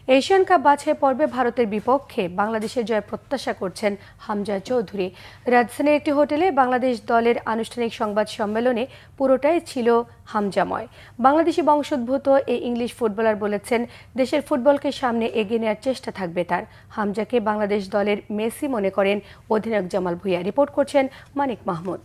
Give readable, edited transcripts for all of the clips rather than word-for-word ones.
Asian cup বাছাই পর্বে ভারতের বিপক্ষে বাংলাদেশের জয় প্রত্যাশা করছেন হামজা চৌধুরী। রাজধানীর একটি হোটেলে বাংলাদেশ দলের আনুষ্ঠানিক সংবাদ সম্মেলনে পুরোটাই ছিল হামজাময়। বাংলাদেশি বংশোদ্ভূত এই ইংলিশ ফুটবলার বলেছেন, দেশের ফুটবলকে সামনে এগিয়ে নেওয়ার চেষ্টা থাকবে তার। হামজাকে বাংলাদেশ দলের মেসি মনে করেন অধিনায়ক জামাল ভুঁইয়া। রিপোর্ট করছেন মানিক মাহমুদ।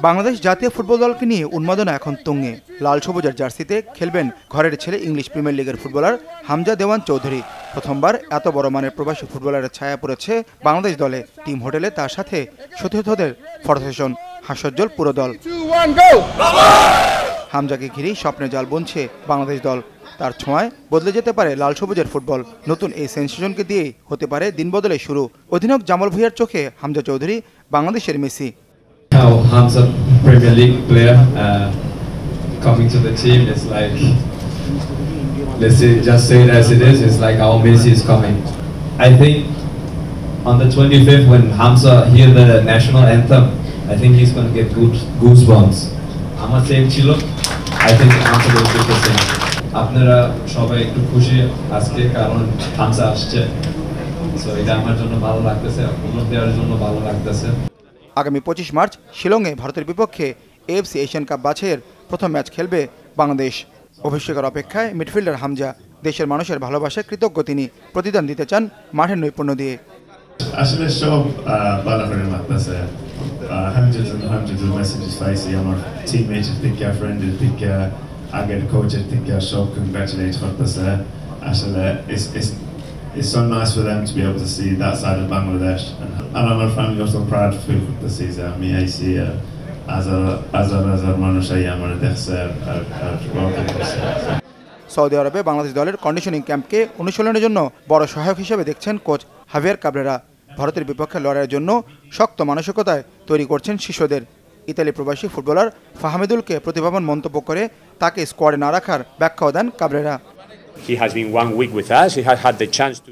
বাংলাদেশ জাতীয় ফুটবল দলকে নিয়ে উন্মাদনা এখন তুঙ্গে। লাল সবুজের জার্সিতে খেলবেন ঘরের ছেলে ইংলিশ প্রিমিয়ার লিগের ফুটবলার হামজা দেওয়ান চৌধুরী। প্রথমবার এত বড় মানের প্রবাসী ফুটবলারের ছায়া পড়েছে বাংলাদেশ দলে। টিম হোটেলে তার সাথে সতীর্থদের ফটো সেশন, হাস্যোজ্জ্বল পুরো দল। হামজাকে ঘিরেই স্বপ্নের জাল বুনছে বাংলাদেশ দল। তার ছোঁয়ায় বদলে যেতে পারে লাল সবুজের ফুটবল। নতুন এই সেন্সেশনকে দিয়েই হতে পারে দিন বদলের শুরু। অধিনায়ক জামাল ভুঁইয়ার চোখে হামজা চৌধুরী বাংলাদেশের Messi. How Hamza, Premier League player, coming to the team, it's like, let's say, just say it as it is, it's like our Messi is coming. I think on the 25th when Hamza hear the national anthem, I think he's going to get goosebumps. Amar same chilo, I think Hamza will do the same. আপনারা সবাই একটু খুশি আজকে কারণ হামজা আসছে, so এটা আমার জন্য ভালো লাগতেছে, অন্য দেওয়ার জন্য ভালো লাগতেছে। আগামী 25 মার্চ শিলংয়ে ভারতের বিপক্ষে এএফসি এশিয়ান কাপ বাছাইয়ের প্রথম ম্যাচ খেলবে বাংলাদেশ। অভিষেকের অপেক্ষায় মিডফিল্ডার হামজা। দেশের মানুষের ভালোবাসায় কৃতজ্ঞ তিনি। প্রতিদান দিতে চান মাঠের নৈপুণ্য দিয়ে। আসলে সব ভালো করে লাগতেছে। hundreds and hundreds of messages পাইছি আমার টিমমেটের থেকে, ফ্রেন্ডের থেকে, আগের কোচের থেকে সব কংগ্রাচুলেট করতেছে। আসলে it's so nice for them to be able to see that side of Bangladesh, and our family also proud to feel to see that me I see as a মানুষই আমার দেখছে আর welcome করছে। Saudi আরবে বাংলাদেশ দলের conditioning ক্যাম্পকে অনুশীলনের জন্য বড় সহায়ক হিসেবে দেখছেন কোচ হাভিয়ার কাবরেরা। ভারতের বিপক্ষে লড়াইয়ের জন্য শক্ত মানসিকতায় তৈরি করছেন শিশুদের। ইতালি প্রবাসী ফুটবলার ফাহমিদুলকে প্রতিভাবান মন্তব্য করে তাকে স্কোয়াডে না রাখার ব্যাখ্যাও দেন কাবরেরা।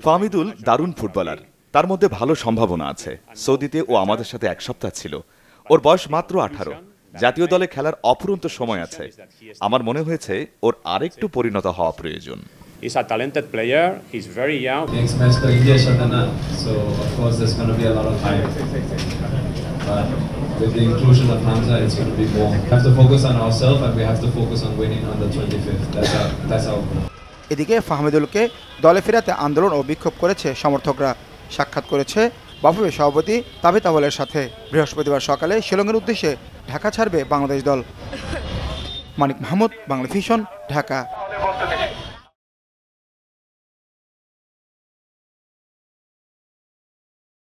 ফাহমিদুল দারুণ ফুটবলার, তার মধ্যে ভালো সম্ভাবনা আছে। সৌদিতে ও আমাদের সাথে এক সপ্তাহ ছিল। ওর বয়স মাত্র 18। জাতীয় দলে খেলার অফুরন্ত সময় আছে। আমার মনে হয়েছে ওর আরেকটু পরিণত হওয়া প্রয়োজন। He's a talented player. He's very young. Next match to India Shatana, so of course there's going to be a lot of hype. But with the inclusion of Hamza, it's going to be more. We have to focus on ourselves and we have to focus on winning on the 25th. That's our goal. এদিকে ফাহমিদুলকে দলে ফেরাতে আন্দোলন ও বিক্ষোভ করেছে সমর্থকরা। সাক্ষাৎ করেছে বাফুফে সভাপতি তাবিত আওয়ালের সাথে। বৃহস্পতিবার সকালে শিলংয়ের উদ্দেশ্যে ঢাকা ছাড়বে বাংলাদেশ দল। মানিক মাহমুদ, বাংলা ভিশন, ঢাকা।